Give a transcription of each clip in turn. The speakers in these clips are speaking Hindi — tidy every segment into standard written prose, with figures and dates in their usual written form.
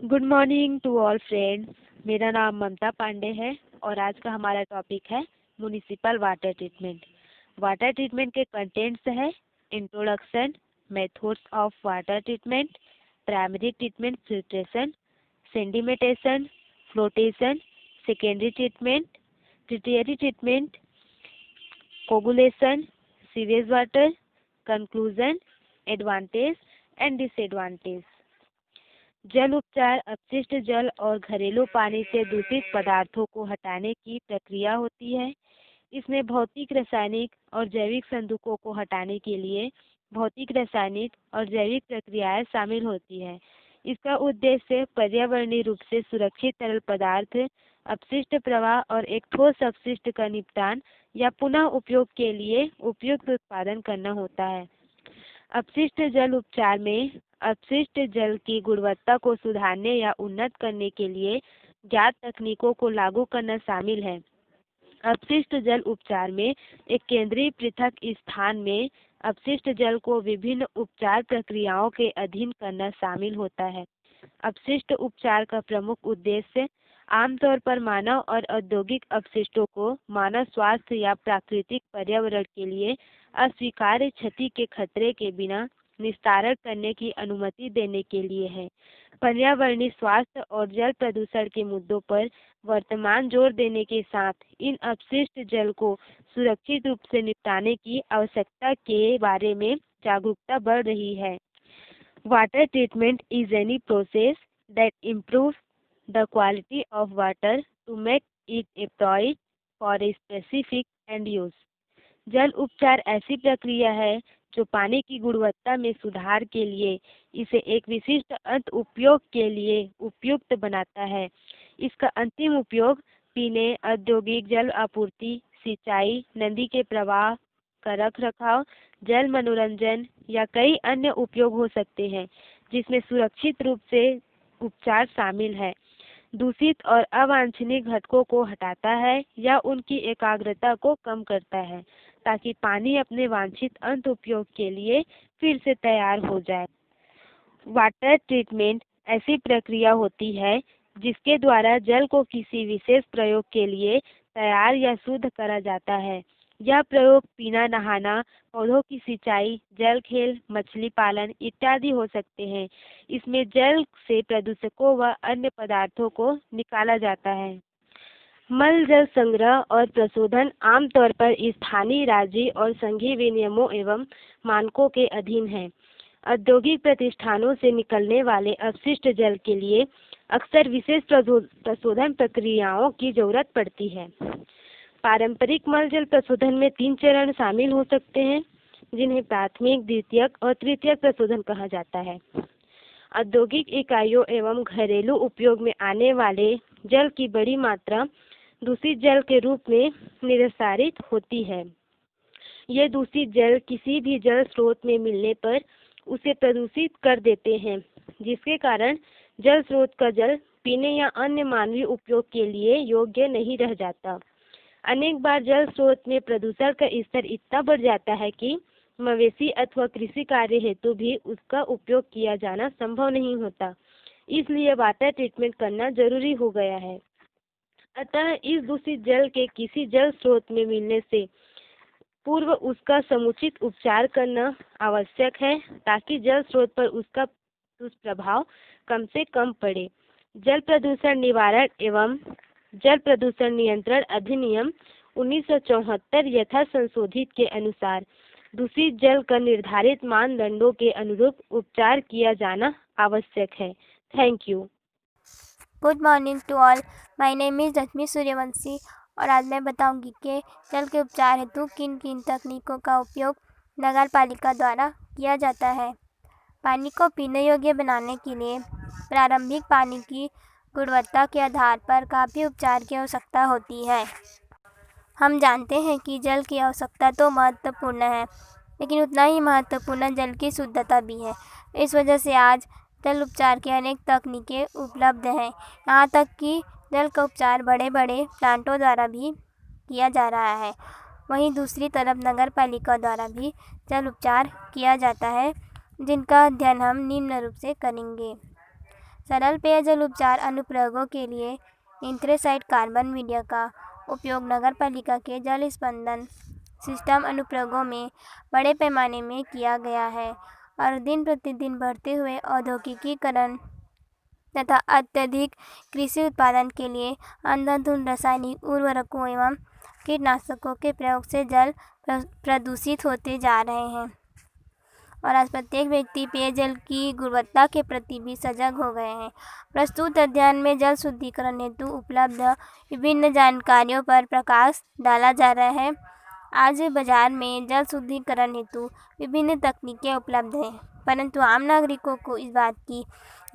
Good morning to all friends. मेरा नाम ममता पांडे है और आज का हमारा टॉपिक है municipal water treatment. Water treatment के कंटेंट्स है introduction, methods of water treatment, primary treatment filtration, sedimentation, flotation, secondary treatment, tertiary treatment, coagulation, sewage water, conclusion, advantage and disadvantage. जल उपचार अपशिष्ट जल और घरेलू पानी से दूषित पदार्थों को हटाने की प्रक्रिया होती है। इसमें भौतिक, रासायनिक और जैविक संदूकों को हटाने के लिए भौतिक, रासायनिक और जैविक प्रक्रियाएं शामिल होती है। इसका उद्देश्य पर्यावरणीय रूप से सुरक्षित तरल पदार्थ, अपशिष्ट प्रवाह और एक ठोस अपशिष्ट का निपटान या पुनः उपयोग के लिए उपयुक्त उत्पादन करना होता है। अपशिष्ट जल उपचार में अपशिष्ट जल की गुणवत्ता को सुधारने या उन्नत करने के लिए ज्ञात तकनीकों को लागू करना शामिल है। अपशिष्ट जल उपचार में एक केंद्रीय पृथक स्थान में अपशिष्ट जल को विभिन्न उपचार प्रक्रियाओं के अधीन करना शामिल होता है। अपशिष्ट उपचार का प्रमुख उद्देश्य आमतौर पर मानव और औद्योगिक अपशिष्टों को मानव स्वास्थ्य या प्राकृतिक पर्यावरण के लिए अस्वीकार्य क्षति के खतरे के बिना निस्तारण करने की अनुमति देने के लिए है। पर्यावरणीय स्वास्थ्य और जल प्रदूषण के मुद्दों पर वर्तमान जोर देने के साथ इन अपशिष्ट जल को सुरक्षित रूप से निपटाने की आवश्यकता के बारे में जागरूकता बढ़ रही है। Water treatment is any process that improves the quality of water to make it appropriate for a specific end use. जल उपचार ऐसी प्रक्रिया है जो पानी की गुणवत्ता में सुधार के लिए इसे एक विशिष्ट अंत उपयोग के लिए उपयुक्त बनाता है। इसका अंतिम उपयोग पीने, औद्योगिक जल आपूर्ति, सिंचाई, नदी के प्रवाह का रखरखाव, जल मनोरंजन या कई अन्य उपयोग हो सकते हैं, जिसमें सुरक्षित रूप से उपचार शामिल है। दूषित और अवांछनीय घटकों को हटाता है या उनकी एकाग्रता को कम करता है ताकि पानी अपने वांछित अंत उपयोग के लिए फिर से तैयार हो जाए। वाटर ट्रीटमेंट ऐसी प्रक्रिया होती है जिसके द्वारा जल को किसी विशेष प्रयोग के लिए तैयार या शुद्ध करा जाता है। यह प्रयोग पीना, नहाना, पौधों की सिंचाई, जल खेल, मछली पालन इत्यादि हो सकते हैं। इसमें जल से प्रदूषकों व अन्य पदार्थों को निकाला जाता है। मल जल संग्रह और प्रशोधन आमतौर पर स्थानीय, राज्य और संघीय विनियमों एवं मानकों के अधीन है। औद्योगिक प्रतिष्ठानों से निकलने वाले अपशिष्ट जल के लिए अक्सर विशेष प्रशोधन प्रक्रियाओं की जरूरत पड़ती है। पारंपरिक मल जल प्रशोधन में 3 चरण शामिल हो सकते हैं, जिन्हें प्राथमिक, द्वितीयक और तृतीयक प्रशोधन कहा जाता है। औद्योगिक इकाइयों एवं घरेलू उपयोग में आने वाले जल की बड़ी मात्रा दूषित जल के रूप में निस्तारित होती है। ये दूषित जल किसी भी जल स्रोत में मिलने पर उसे प्रदूषित कर देते हैं, जिसके कारण जल स्रोत का जल पीने या अन्य मानवीय उपयोग के लिए योग्य नहीं रह जाता। अनेक बार जल स्रोत में प्रदूषण का स्तर इतना बढ़ जाता है कि मवेशी अथवा कृषि कार्य हेतु भी उसका उपयोग किया जाना संभव नहीं होता। इसलिए वाटर ट्रीटमेंट करना जरूरी हो गया है। अतः इस दूषित जल के किसी जल स्रोत में मिलने से पूर्व उसका समुचित उपचार करना आवश्यक है ताकि जल स्रोत पर उसका दुष्प्रभाव कम से कम पड़े। जल प्रदूषण निवारण एवं जल प्रदूषण नियंत्रण अधिनियम 1974 यथा संशोधित के अनुसार दूषित जल का निर्धारित मानदंडों के अनुरूप उपचार किया जाना आवश्यक है। Thank you. Good morning to all. My name is Rashmi Suryavanshi और आज मैं बताऊंगी कि जल के उपचार हेतु किन किन तकनीकों का उपयोग नगर पालिका द्वारा किया जाता है। पानी को पीने योग्य बनाने के लिए प्रारंभिक पानी की गुणवत्ता के आधार पर काफ़ी उपचार की आवश्यकता होती है। हम जानते हैं कि जल की आवश्यकता तो महत्वपूर्ण है, लेकिन उतना ही महत्वपूर्ण जल की शुद्धता भी है। इस वजह से आज जल उपचार की अनेक तकनीकें उपलब्ध हैं। यहाँ तक कि जल का उपचार बड़े बड़े प्लांटों द्वारा भी किया जा रहा है। वहीं दूसरी तरफ नगर पालिका द्वारा भी जल उपचार किया जाता है, जिनका अध्ययन हम निम्न रूप से करेंगे। सरल पेयजल उपचार अनुप्रयोगों के लिए एंथ्रेसाइट कार्बन मीडिया का उपयोग नगरपालिका के जल स्पंदन सिस्टम अनुप्रयोगों में बड़े पैमाने में किया गया है और दिन प्रतिदिन बढ़ते हुए औद्योगिकीकरण तथा अत्यधिक कृषि उत्पादन के लिए अंधाधुंध रासायनिक उर्वरकों एवं कीटनाशकों के प्रयोग से जल प्रदूषित होते जा रहे हैं और आज प्रत्येक व्यक्ति पेयजल की गुणवत्ता के प्रति भी सजग हो गए हैं। प्रस्तुत अध्ययन में जल शुद्धिकरण हेतु उपलब्ध विभिन्न जानकारियों पर प्रकाश डाला जा रहा है। आज बाजार में जल शुद्धिकरण हेतु विभिन्न तकनीकें उपलब्ध हैं, परंतु आम नागरिकों को इस बात की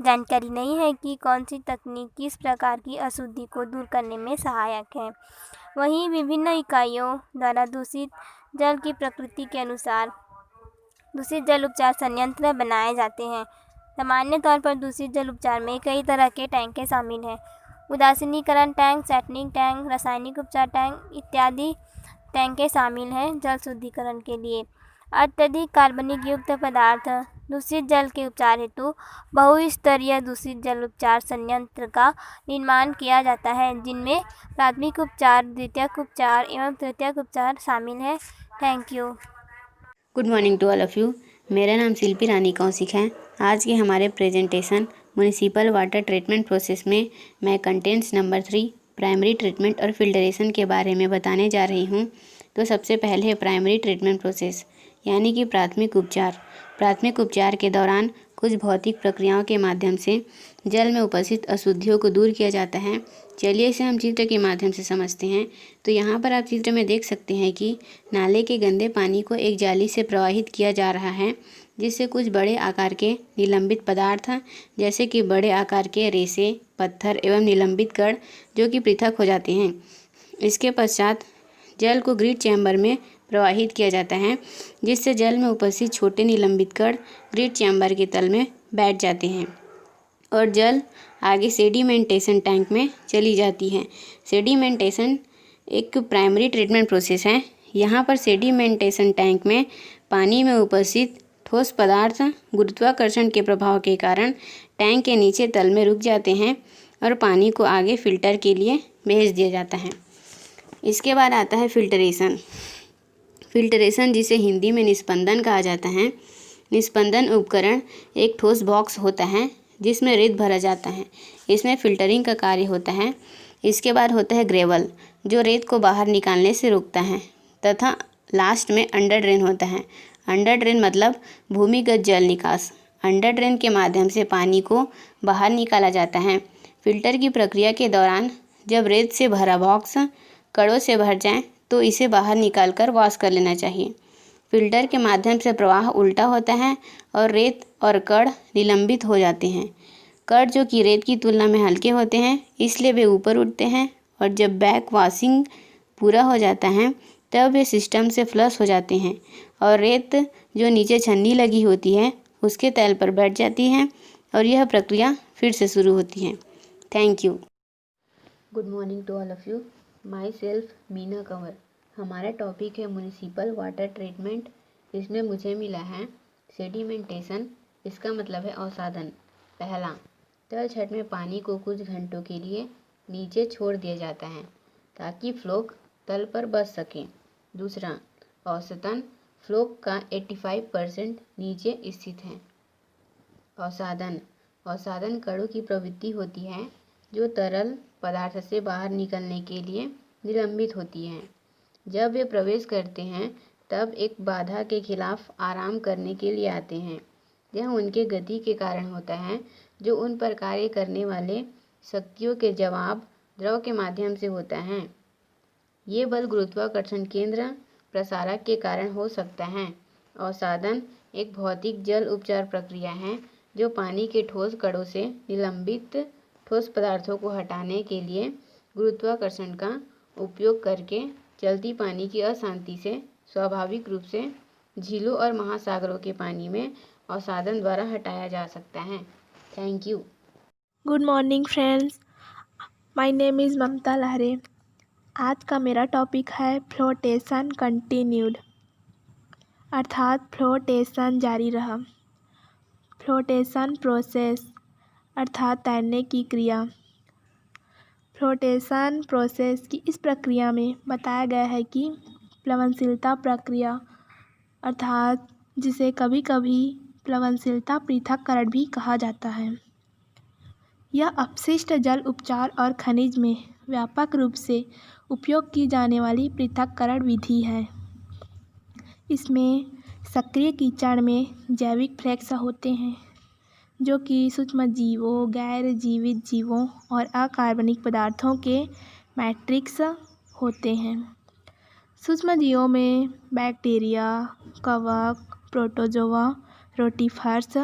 जानकारी नहीं है कि कौन सी तकनीक किस प्रकार की अशुद्धि को दूर करने में सहायक है। वहीं विभिन्न इकाइयों द्वारा दूषित जल की प्रकृति के अनुसार दूषित जल उपचार संयंत्र बनाए जाते हैं। सामान्य तौर पर दूषित जल उपचार में कई तरह के टैंकें शामिल हैं। उदासीनीकरण टैंक, सेटलिंग टैंक, रासायनिक उपचार टैंक इत्यादि टैंकें शामिल हैं। जल शुद्धिकरण के लिए अत्यधिक कार्बनिक युक्त पदार्थ दूषित जल के उपचार हेतु बहुस्तरीय दूषित जल उपचार संयंत्र का निर्माण किया जाता है, जिनमें प्राथमिक उपचार, द्वितीयक उपचार एवं तृतीयक उपचार शामिल है। Thank you. Good morning to all of you. मेरा नाम शिल्पी रानी कौशिक है। आज के हमारे presentation municipal water treatment process में मैं कंटेंट्स नंबर 3 प्राइमरी ट्रीटमेंट और फिल्टरेशन के बारे में बताने जा रही हूँ। तो सबसे पहले है प्राइमरी ट्रीटमेंट प्रोसेस यानी कि प्राथमिक उपचार। प्राथमिक उपचार के दौरान कुछ भौतिक प्रक्रियाओं के माध्यम से जल में उपस्थित अशुद्धियों को दूर किया जाता है। चलिए इसे हम चित्र के माध्यम से समझते हैं। तो यहाँ पर आप चित्र में देख सकते हैं कि नाले के गंदे पानी को एक जाली से प्रवाहित किया जा रहा है, जिससे कुछ बड़े आकार के निलंबित पदार्थ जैसे कि बड़े आकार के रेसे, पत्थर एवं निलंबित कण जो कि पृथक हो जाते हैं। इसके पश्चात जल को ग्रिड चैम्बर में प्रवाहित किया जाता है, जिससे जल में उपस्थित छोटे निलंबित कण ग्रिड चैम्बर के तल में बैठ जाते हैं और जल आगे सेडिमेंटेशन टैंक में चली जाती है। सेडिमेंटेशन एक प्राइमरी ट्रीटमेंट प्रोसेस है। यहाँ पर सेडिमेंटेशन टैंक में पानी में उपस्थित ठोस पदार्थ गुरुत्वाकर्षण के प्रभाव के कारण टैंक के नीचे तल में रुक जाते हैं और पानी को आगे फिल्टर के लिए भेज दिया जाता है। इसके बाद आता है फिल्टरेशन। फिल्टरेशन जिसे हिंदी में निस्पंदन कहा जाता है। निस्पंदन उपकरण एक ठोस बॉक्स होता है जिसमें रेत भरा जाता है। इसमें फिल्टरिंग का कार्य होता है। इसके बाद होता है ग्रेवल, जो रेत को बाहर निकालने से रोकता है, तथा लास्ट में अंडर ड्रेन होता है। अंडर ड्रेन मतलब भूमिगत जल निकास। अंडर ड्रेन के माध्यम से पानी को बाहर निकाला जाता है। फिल्टर की प्रक्रिया के दौरान जब रेत से भरा बॉक्स कणों से भर जाए तो इसे बाहर निकालकर वॉश कर लेना चाहिए। फिल्टर के माध्यम से प्रवाह उल्टा होता है और रेत और कण निलंबित हो जाते हैं। कण जो कि रेत की तुलना में हल्के होते हैं, इसलिए वे ऊपर उठते हैं और जब बैक वॉशिंग पूरा हो जाता है तब वे सिस्टम से फ्लश हो जाते हैं और रेत जो नीचे छन्नी लगी होती है उसके तल पर बैठ जाती है और यह प्रक्रिया फिर से शुरू होती है। Thank you. Good morning to all of you. Myself Meena Kanwar. हमारा टॉपिक है म्युनिसिपल वाटर ट्रीटमेंट। इसमें मुझे मिला है सेडिमेंटेशन। इसका मतलब है अवसादन। पहला, तल छत में पानी को कुछ घंटों के लिए नीचे छोड़ दिया जाता है ताकि फ्लोक तल पर बच सके। दूसरा, औसतन फ्लोक का 85% नीचे स्थित है। अवसादन। अवसादन कणों की प्रवृत्ति होती है जो तरल पदार्थ से बाहर निकलने के लिए निलंबित होती हैं। जब वे प्रवेश करते हैं तब एक बाधा के खिलाफ आराम करने के लिए आते हैं। यह उनके गति के कारण होता है जो उन पर कार्य करने वाले शक्तियों के जवाब द्रव के माध्यम से होता है। ये बल गुरुत्वाकर्षण केंद्र प्रसारक के कारण हो सकता है। अवसादन एक भौतिक जल उपचार प्रक्रिया है जो पानी के ठोस कणों से निलंबित ठोस पदार्थों को हटाने के लिए गुरुत्वाकर्षण का उपयोग करके चलती पानी की अशांति से स्वाभाविक रूप से झीलों और महासागरों के पानी में अवसादन द्वारा हटाया जा सकता है। Thank you. Good morning friends, my name is Mamta Lahre. आज का मेरा टॉपिक है फ्लोटेशन कंटिन्यूड, अर्थात फ्लोटेशन जारी रहा। फ्लोटेशन प्रोसेस अर्थात तैरने की क्रिया। फ्लोटेशन प्रोसेस की इस प्रक्रिया में बताया गया है कि प्लवनशीलता प्रक्रिया अर्थात जिसे कभी कभी प्लवनशीलता पृथक्करण भी कहा जाता है, यह अपशिष्ट जल उपचार और खनिज में व्यापक रूप से उपयोग की जाने वाली पृथक्करण विधि है। इसमें सक्रिय कीचड़ में जैविक फ्लेक्स होते हैं जो कि सूक्ष्म जीवों, गैर जीवित जीवों और अकार्बनिक पदार्थों के मैट्रिक्स होते हैं। सूक्ष्म जीवों में बैक्टीरिया, कवक, प्रोटोजोआ, रोटिफर्स,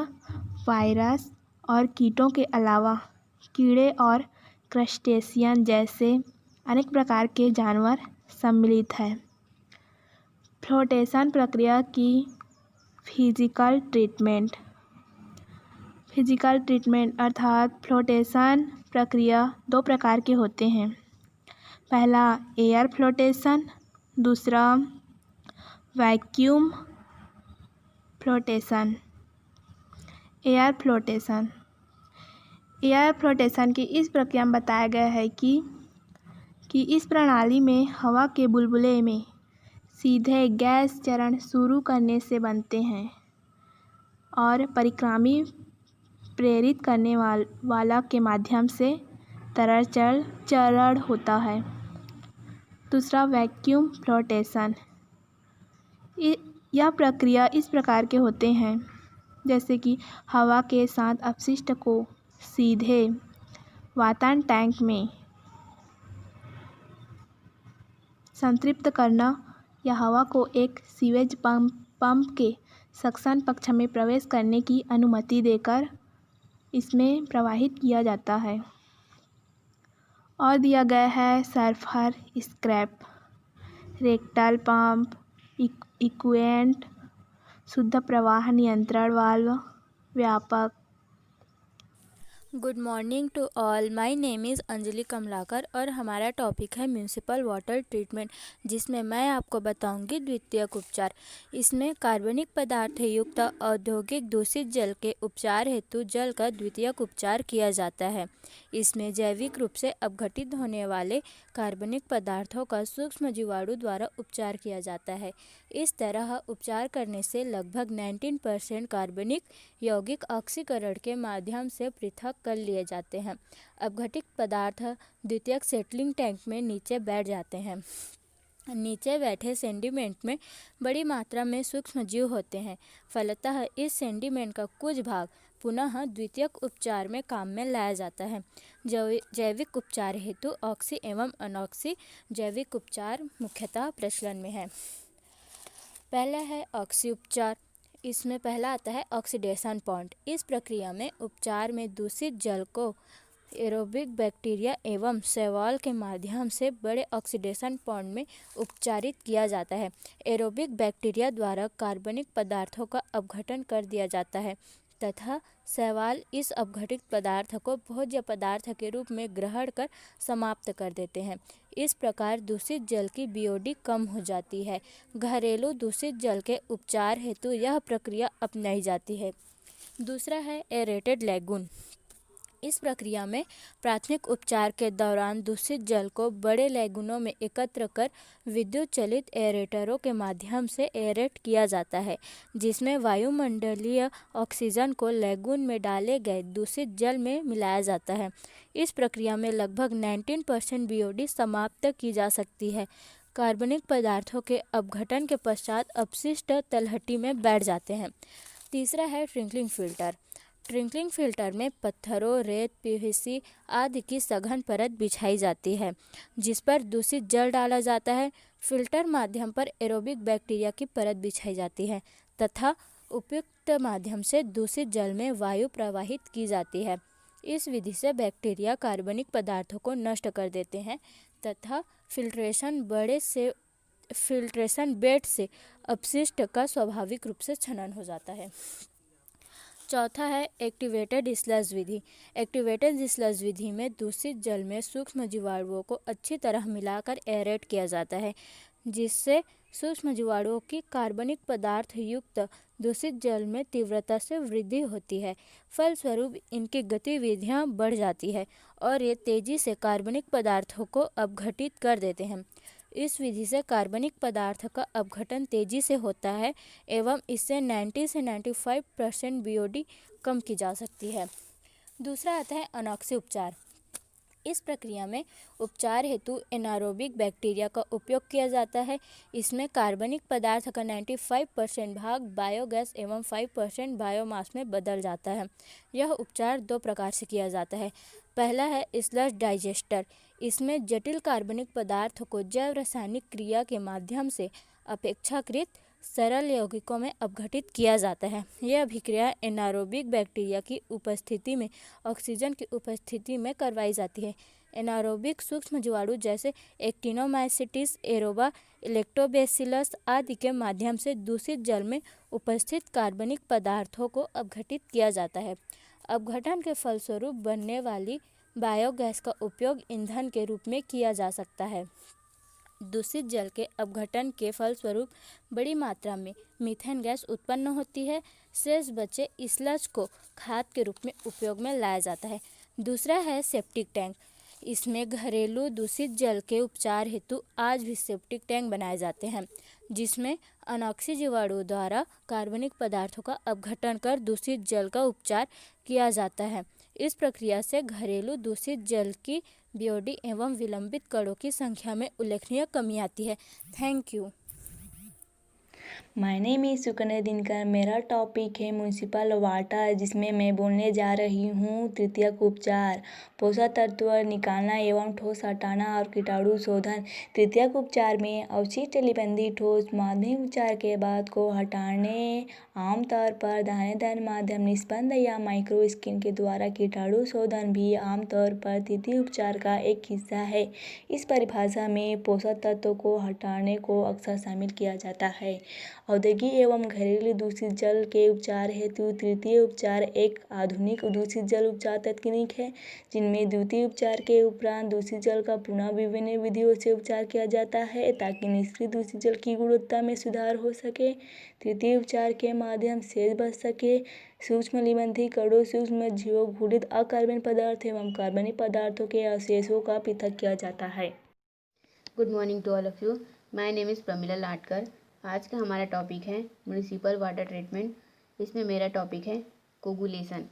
वायरस और कीटों के अलावा कीड़े और क्रस्टेशियन जैसे अनेक प्रकार के जानवर सम्मिलित हैं। फ्लोटेशन प्रक्रिया की फिजिकल ट्रीटमेंट अर्थात फ्लोटेशन प्रक्रिया दो प्रकार के होते हैं। पहला एयर फ्लोटेशन, दूसरा वैक्यूम फ्लोटेशन। एयर फ्लोटेशन की इस प्रक्रिया में बताया गया है कि इस प्रणाली में हवा के बुलबुले में सीधे गैस चरण शुरू करने से बनते हैं और परिक्रामी प्रेरित करने वाला के माध्यम से तरल चरण होता है। दूसरा वैक्यूम फ्लोटेशन। यह प्रक्रिया इस प्रकार के होते हैं जैसे कि हवा के साथ अपशिष्ट को सीधे वातायन टैंक में संतृप्त करना या हवा को एक सीवेज पंप के सक्शन कक्ष में प्रवेश करने की अनुमति देकर इसमें प्रवाहित किया जाता है। और दिया गया है सल्फर स्क्रैप, रेक्टल पंप, इक्वेंट, शुद्ध प्रवाह नियंत्रण वाल्व, व्यापक। Good morning to all, my name is Anjali Kamalakar और हमारा टॉपिक है म्यूनिसिपल वाटर ट्रीटमेंट, जिसमें मैं आपको बताऊंगी द्वितीयक उपचार। इसमें कार्बनिक पदार्थ युक्त औद्योगिक दूषित जल के उपचार हेतु जल का द्वितीयक उपचार किया जाता है। इसमें जैविक रूप से अपघटित होने वाले कार्बनिक पदार्थों का सूक्ष्म जीवाणु द्वारा उपचार किया जाता है। इस तरह उपचार करने से लगभग 19% कार्बनिक यौगिक ऑक्सीकरण के माध्यम से पृथक कर लिए जाते हैं। अपघटित पदार्थ द्वितीयक सेटलिंग टैंक में नीचे बैठ जाते हैं। नीचे बैठे सेडिमेंट में बड़ी मात्रा में सूक्ष्म जीव होते हैं। फलतः इस सेडिमेंट का कुछ भाग पुनः द्वितीयक उपचार में काम में लाया जाता है। जैविक उपचार हेतु ऑक्सी एवं अनॉक्सी जैविक उपचार मुख्यतः प्रचलन में है। पहला है ऑक्सी उपचार। इसमें पहला आता है ऑक्सीडेशन पॉइंट। इस प्रक्रिया में उपचार में दूषित जल को एरोबिक बैक्टीरिया एवं शैवाल के माध्यम से बड़े ऑक्सीडेशन पॉइंट में उपचारित किया जाता है। एरोबिक बैक्टीरिया द्वारा कार्बनिक पदार्थों का अपघटन कर दिया जाता है तथा शैवाल इस अपघटित पदार्थ को भोज्य पदार्थ के रूप में ग्रहण कर समाप्त कर देते हैं। इस प्रकार दूषित जल की बीओडी कम हो जाती है। घरेलू दूषित जल के उपचार हेतु यह प्रक्रिया अपनाई जाती है। दूसरा है एरेटेड लैगून। इस प्रक्रिया में प्राथमिक उपचार के दौरान दूषित जल को बड़े लैगूनों में एकत्र कर विद्युत चलित एरेटरों के माध्यम से एरेट किया जाता है, जिसमें वायुमंडलीय ऑक्सीजन को लैगून में डाले गए दूषित जल में मिलाया जाता है। इस प्रक्रिया में लगभग 19% बीओडी समाप्त की जा सकती है। कार्बनिक पदार्थों के अपघटन के पश्चात अपशिष्ट तलहटी में बैठ जाते हैं। तीसरा है ट्रिंकलिंग फिल्टर। ट्रिंकलिंग फिल्टर में पत्थरों, रेत, पीवीसी आदि की सघन परत बिछाई जाती है, जिस पर दूषित जल डाला जाता है। फिल्टर माध्यम पर एरोबिक बैक्टीरिया की परत बिछाई जाती है तथा उपयुक्त माध्यम से दूषित जल में वायु प्रवाहित की जाती है। इस विधि से बैक्टीरिया कार्बनिक पदार्थों को नष्ट कर देते हैं तथा फिल्ट्रेशन बेड से अपशिष्ट का स्वाभाविक रूप से छनन हो जाता है। चौथा है एक्टिवेटेड स्लज विधि। एक्टिवेटेड स्लज विधि में दूषित जल में सूक्ष्म जीवाणुओं को अच्छी तरह मिलाकर एरेट किया जाता है, जिससे सूक्ष्म जीवाणुओं की कार्बनिक पदार्थ युक्त दूषित जल में तीव्रता से वृद्धि होती है। फलस्वरूप इनकी गतिविधियां बढ़ जाती है और ये तेजी से कार्बनिक पदार्थों को अपघटित कर देते हैं। इस विधि से कार्बनिक पदार्थ का अपघटन तेजी से होता है एवं इससे 90 से 95% BOD कम की जा सकती है। दूसरा आता है अनॉक्सी उपचार। इस प्रक्रिया में उपचार हेतु एनारोबिक बैक्टीरिया का उपयोग किया जाता है। इसमें कार्बनिक पदार्थ का 95% भाग बायोगैस एवं 5% बायोमास में बदल जाता है। यह उपचार 2 प्रकार से किया जाता है। पहला है स्लश डाइजेस्टर। इसमें जटिल कार्बनिक पदार्थ को जैव रासायनिक क्रिया के माध्यम से अपेक्षाकृत सरल यौगिकों में अपघटित किया जाता है। यह अभिक्रिया एनारोबिक बैक्टीरिया की उपस्थिति में ऑक्सीजन की उपस्थिति में करवाई जाती है। एनारोबिक सूक्ष्म जीवाणु जैसे एक्टिनोमाइसिटिस, एरोबा, इलेक्टोबैसिलस आदि के माध्यम से दूषित जल में उपस्थित कार्बनिक पदार्थों को अपघटित किया जाता है। अपघटन के फलस्वरूप बनने वाली बायोगैस का उपयोग ईंधन के रूप में किया जा सकता है। दूषित जल के अपघटन के फलस्वरूप बड़ी मात्रा में मीथेन गैस उत्पन्न होती है। शेष बचे स्लज को खाद के रूप में उपयोग में लाया जाता है। दूसरा है सेप्टिक टैंक। इसमें घरेलू दूषित जल के उपचार हेतु आज भी सेप्टिक टैंक बनाए जाते हैं, जिसमें अनॉक्सी जीवाणुओं द्वारा कार्बनिक पदार्थों का अपघटन कर दूषित जल का उपचार किया जाता है। इस प्रक्रिया से घरेलू दूषित जल की BOD एवं विलंबित कणों की संख्या में उल्लेखनीय कमी आती है। Thank you. My name is Sukanya Dinkar. मेरा टॉपिक है म्युनिसिपल वाटर, जिसमें मैं बोलने जा रही हूँ तृतीयक उपचार, पोषक तत्व निकालना एवं ठोस हटाना और कीटाणु शोधन। तृतीयक उपचार में अवशिष्ट लिबंदी ठोस माध्यमिक उपचार के बाद को हटाने, आमतौर पर दानेदार माध्यम निस्पंद या माइक्रो स्किन के द्वारा। कीटाणु शोधन भी आमतौर पर तृतीय उपचार का एक हिस्सा है। इस परिभाषा में पोषक तत्वों को हटाने को अक्सर शामिल किया जाता है। औद्योगिक एवं घरेलू दूषित जल के उपचार हेतु तृतीय उपचार एक आधुनिक दूषित जल उपचार तकनीक है, जिनमें द्वितीय उपचार के उपरांत दूषित जल का पुनः विभिन्न विधियों से उपचार किया जाता है ताकि निष्क्रिय दूषित जल की गुणवत्ता में सुधार हो सके। तृतीय उपचार के माध्यम से बच सके सूक्ष्म लिबंधी कणों, सूक्ष्म जीवों, घुलित अकार्बनिक पदार्थ एवं कार्बनिक पदार्थों के अवशेषों का पृथक किया जाता है। Good morning to all of you. My name is Pramila Latkar. आज का हमारा टॉपिक है म्युनिसिपल वाटर ट्रीटमेंट। इसमें मेरा टॉपिक है कोगुलेशन।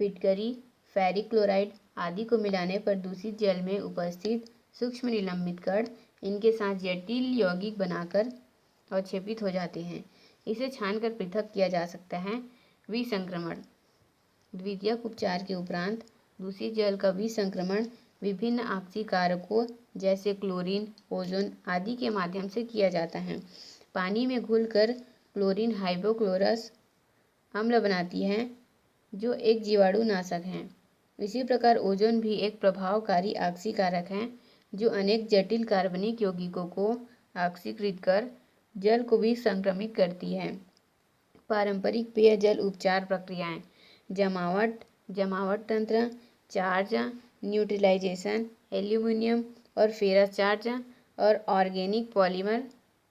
फिटकरी, फेरिक क्लोराइड आदि को मिलाने पर दूषित जल में उपस्थित सूक्ष्म निलंबित कण इनके साथ जटिल यौगिक बनाकर अवक्षेपित हो जाते हैं। इसे छानकर पृथक किया जा सकता है। विसंक्रमण। द्वितीयक उपचार के उपरांत दूषित जल का विसंक्रमण विभिन्न आपसी कारकों जैसे क्लोरीन, ओजोन आदि के माध्यम से किया जाता है। पानी में घुलकर क्लोरीन हाइपोक्लोरस अम्ल बनाती है, जो एक जीवाणुनाशक है। इसी प्रकार ओजोन भी एक प्रभावकारी ऑक्सीकारक है, जो अनेक जटिल कार्बनिक यौगिकों को ऑक्सीकृत कर जल को भी संक्रमित करती है। पारंपरिक पेयजल उपचार प्रक्रियाएं: जमावट तंत्र, चार्ज न्यूट्रलाइजेशन, एल्यूमिनियम और फेरस चार्ज और ऑर्गेनिक पॉलीमर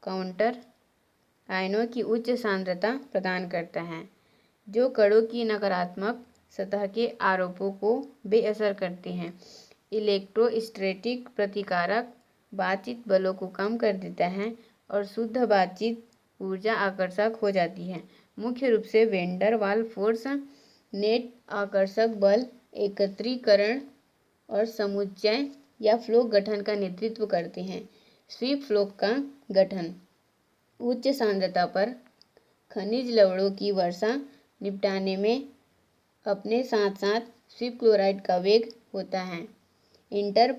काउंटर आयनों की उच्च सांद्रता प्रदान करता है, जो कणों की नकारात्मक सतह के आरोपों को बेअसर करते हैं। इलेक्ट्रोस्टैटिक प्रतिकारक बातचीत बलों को कम कर देता है और शुद्ध बातचीत ऊर्जा आकर्षक हो जाती है। मुख्य रूप से वेंडर वाल फोर्स, नेट आकर्षक बल, एकत्रीकरण और समुच्चय या फ्लो गठन का नेतृत्व करते हैं। स्वीप फ्लो का गठन: उच्च सांद्रता पर खनिज लवणों की वर्षा निपटाने में अपने साथ साथ स्वीप क्लोराइड का वेग होता है। इंटर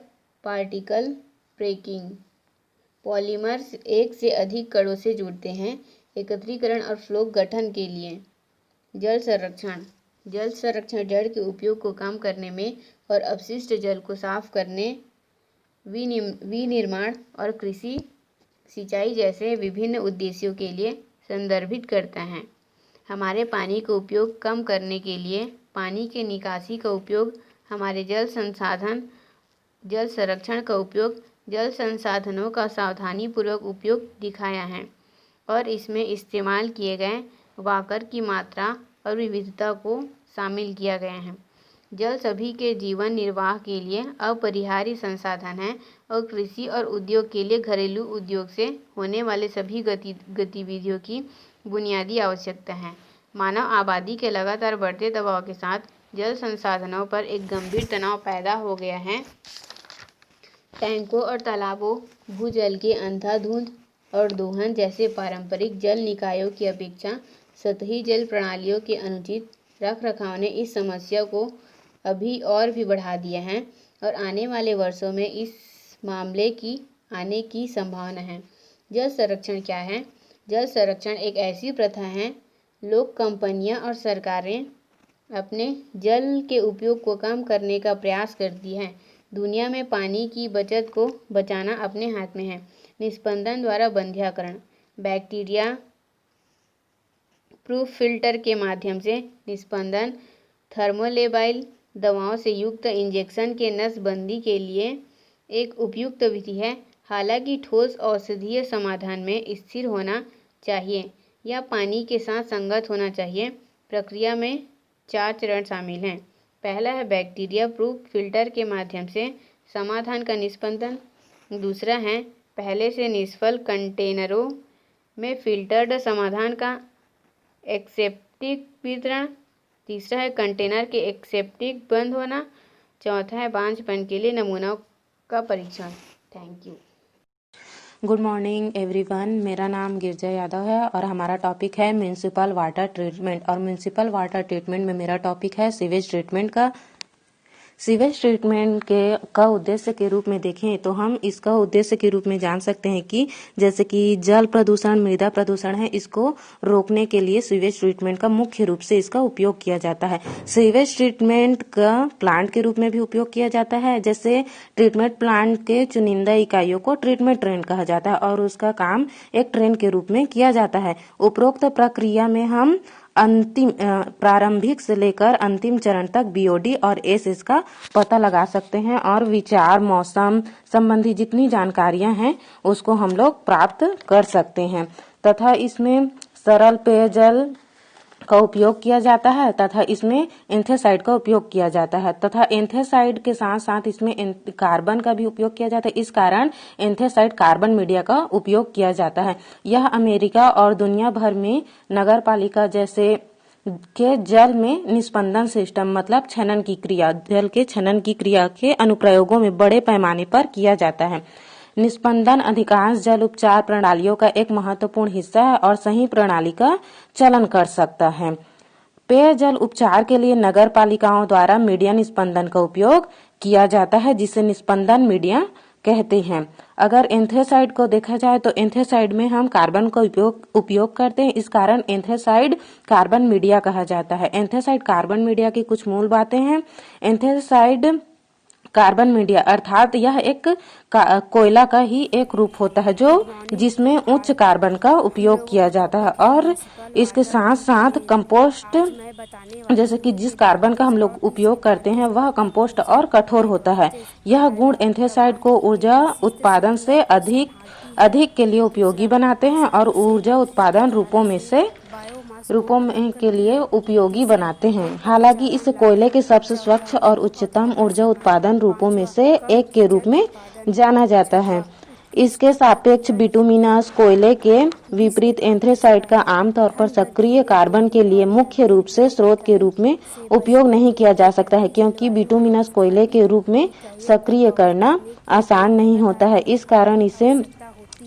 पार्टिकल ब्रेकिंग: पॉलीमर्स एक से अधिक कणों से जुड़ते हैं एकत्रीकरण और फ्लो गठन के लिए। जल संरक्षण: जल के उपयोग को कम करने में और अपशिष्ट जल को साफ करने, विनिर्माण और कृषि सिंचाई जैसे विभिन्न उद्देश्यों के लिए संदर्भित करता है। हमारे पानी का उपयोग कम करने के लिए पानी के निकासी का उपयोग, हमारे जल संरक्षण का उपयोग, जल संसाधनों का सावधानीपूर्वक उपयोग दिखाया है और इसमें इस्तेमाल किए गए वाकर की मात्रा और विविधता को शामिल किया गया है। जल सभी के जीवन निर्वाह के लिए अपरिहार्य संसाधन है और कृषि और उद्योग के लिए घरेलू उद्योग से होने वाले सभी गतिविधियों की बुनियादी आवश्यकता है। मानव आबादी के लगातार बढ़ते दबाव के साथ जल संसाधनों पर एक गंभीर तनाव पैदा हो गया है। टैंकों और तालाबों, भूजल के अंधाधुंध और दोहन जैसे पारंपरिक जल निकायों की अपेक्षा सतही जल प्रणालियों के अनुचित रखरखाव ने इस समस्या को अभी और भी बढ़ा दिया है और आने वाले वर्षों में इस मामले की आने की संभावना है। जल संरक्षण क्या है? जल संरक्षण एक ऐसी प्रथा है, लोग, कंपनियां और सरकारें अपने जल के उपयोग को कम करने का प्रयास करती है। दुनिया में पानी की बचत को बचाना अपने हाथ में है। निस्पंदन द्वारा बंध्याकरण, बैक्टीरिया प्रूफ फिल्टर के माध्यम से निस्पंदन, थर्मोलेबाइल दवाओं से युक्त इंजेक्शन के नसबंदी के लिए एक उपयुक्त विधि है। हालांकि ठोस औषधीय समाधान में स्थिर होना चाहिए या पानी के साथ संगत होना चाहिए। प्रक्रिया में 4 चरण शामिल हैं। पहला है बैक्टीरिया प्रूफ फिल्टर के माध्यम से समाधान का निस्पंदन। दूसरा है पहले से निष्फल कंटेनरों में फिल्टर्ड समाधान का एक्सेप्टिक वितरण। तीसरा है कंटेनर के एक्सेप्टिक बंद होना। चौथा है बांझपन के लिए नमूनों का परीक्षण। Thank you. Good morning everyone, मेरा नाम गिरजा यादव है और हमारा टॉपिक है म्यूनिसिपल वाटर ट्रीटमेंट। और म्यूनिसिपल वाटर ट्रीटमेंट में मेरा टॉपिक है सीवेज ट्रीटमेंट का। सीवेज ट्रीटमेंट का उद्देश्य के रूप में देखें तो हम इसका उद्देश्य के रूप में जान सकते हैं कि जैसे कि जल प्रदूषण, मृदा प्रदूषण है, इसको रोकने के लिए सीवेज ट्रीटमेंट का मुख्य रूप से इसका उपयोग किया जाता है। सीवेज ट्रीटमेंट का प्लांट के रूप में भी उपयोग किया जाता है। जैसे ट्रीटमेंट प्लांट के चुनिंदा इकाइयों को ट्रीटमेंट ट्रेन कहा जाता है और उसका काम एक ट्रेन के रूप में किया जाता है। उपरोक्त प्रक्रिया में हम प्रारंभिक से लेकर अंतिम चरण तक बीओडी और एसएस का पता लगा सकते हैं और विचार, मौसम संबंधी जितनी जानकारियां हैं उसको हम लोग प्राप्त कर सकते हैं। तथा इसमें सरल पेयजल का उपयोग किया जाता है तथा इसमें एंथेसाइड का उपयोग किया जाता है तथा एंथेसाइड के साथ साथ इसमें कार्बन का भी उपयोग किया जाता है। इस कारण एंथेसाइड कार्बन मीडिया का उपयोग किया जाता है। यह अमेरिका और दुनिया भर में नगर पालिका जैसे के जल में निस्पंदन सिस्टम मतलब छनन की क्रिया, जल के छनन की क्रिया के अनुप्रयोगों में बड़े पैमाने पर किया जाता है। निस्पंदन अधिकांश जल उपचार प्रणालियों का एक महत्वपूर्ण हिस्सा है और सही प्रणाली का चलन कर सकता है। पेयजल उपचार के लिए नगर पालिकाओं द्वारा मीडिया निस्पंदन का उपयोग किया जाता है जिसे निस्पंदन मीडिया कहते हैं। अगर एंथेसाइड को देखा जाए तो एंथेसाइड में हम कार्बन का उपयोग करते हैं, इस कारण एंथेसाइड कार्बन मीडिया कहा जाता है। एंथेसाइड कार्बन मीडिया की कुछ मूल बातें हैं। एंथेसाइड कार्बन मीडिया अर्थात यह एक कोयला का ही एक रूप होता है जो जिसमें उच्च कार्बन का उपयोग किया जाता है और इसके साथ साथ कंपोस्ट, जैसे कि जिस कार्बन का हम लोग उपयोग करते हैं वह कंपोस्ट और कठोर होता है। यह गुण एंथेसाइड को ऊर्जा उत्पादन से अधिक के लिए उपयोगी बनाते हैं और ऊर्जा उत्पादन रूपों में के लिए उपयोगी बनाते हैं। हालांकि इसे कोयले के सबसे स्वच्छ और उच्चतम ऊर्जा उत्पादन रूपों में से एक के रूप में जाना जाता है। इसके सापेक्ष बिटुमिनस कोयले के विपरीत एंथ्रेसाइड का आमतौर पर सक्रिय कार्बन के लिए मुख्य रूप से स्रोत के रूप में उपयोग नहीं किया जा सकता है, क्योंकि बिटुमिनस कोयले के रूप में सक्रिय करना आसान नहीं होता है। इस कारण इसे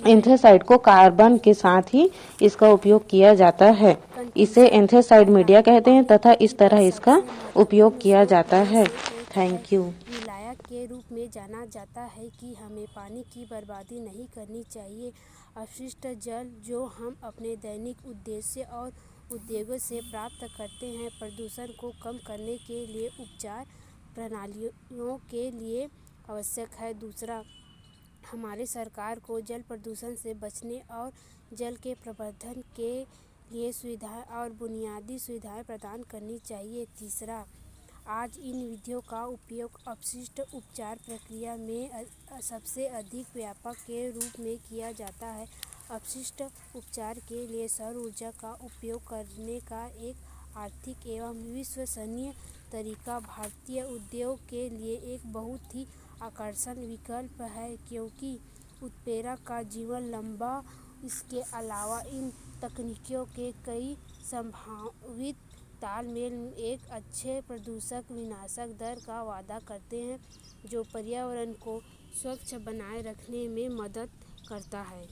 एंथ्रेसाइड को कार्बन के साथ ही इसका उपयोग किया जाता है। इसे एंथ्रेसाइड मीडिया कहते हैं तथा इस तरह इसका उपयोग किया जाता है। Thank you. विलायक के रूप में जाना जाता है कि हमें पानी की बर्बादी नहीं करनी चाहिए। अपशिष्ट जल जो हम अपने दैनिक उद्देश्य और उद्योगों से प्राप्त करते हैं, प्रदूषण को कम करने के लिए उपचार प्रणालियों के लिए आवश्यक है। दूसरा, हमारी सरकार को जल प्रदूषण से बचने और जल के प्रबंधन के लिए सुविधाएं और बुनियादी सुविधाएं प्रदान करनी चाहिए। तीसरा, आज इन विधियों का उपयोग अपशिष्ट उपचार प्रक्रिया में सबसे अधिक व्यापक के रूप में किया जाता है। अपशिष्ट उपचार के लिए सौर ऊर्जा का उपयोग करने का एक आर्थिक एवं विश्वसनीय तरीका भारतीय उद्योग के लिए एक बहुत ही आकर्षक विकल्प है, क्योंकि उत्प्रेरक का जीवन लंबा। इसके अलावा इन तकनीकों के कई संभावित तालमेल एक अच्छे प्रदूषक विनाशक दर का वादा करते हैं, जो पर्यावरण को स्वच्छ बनाए रखने में मदद करता है।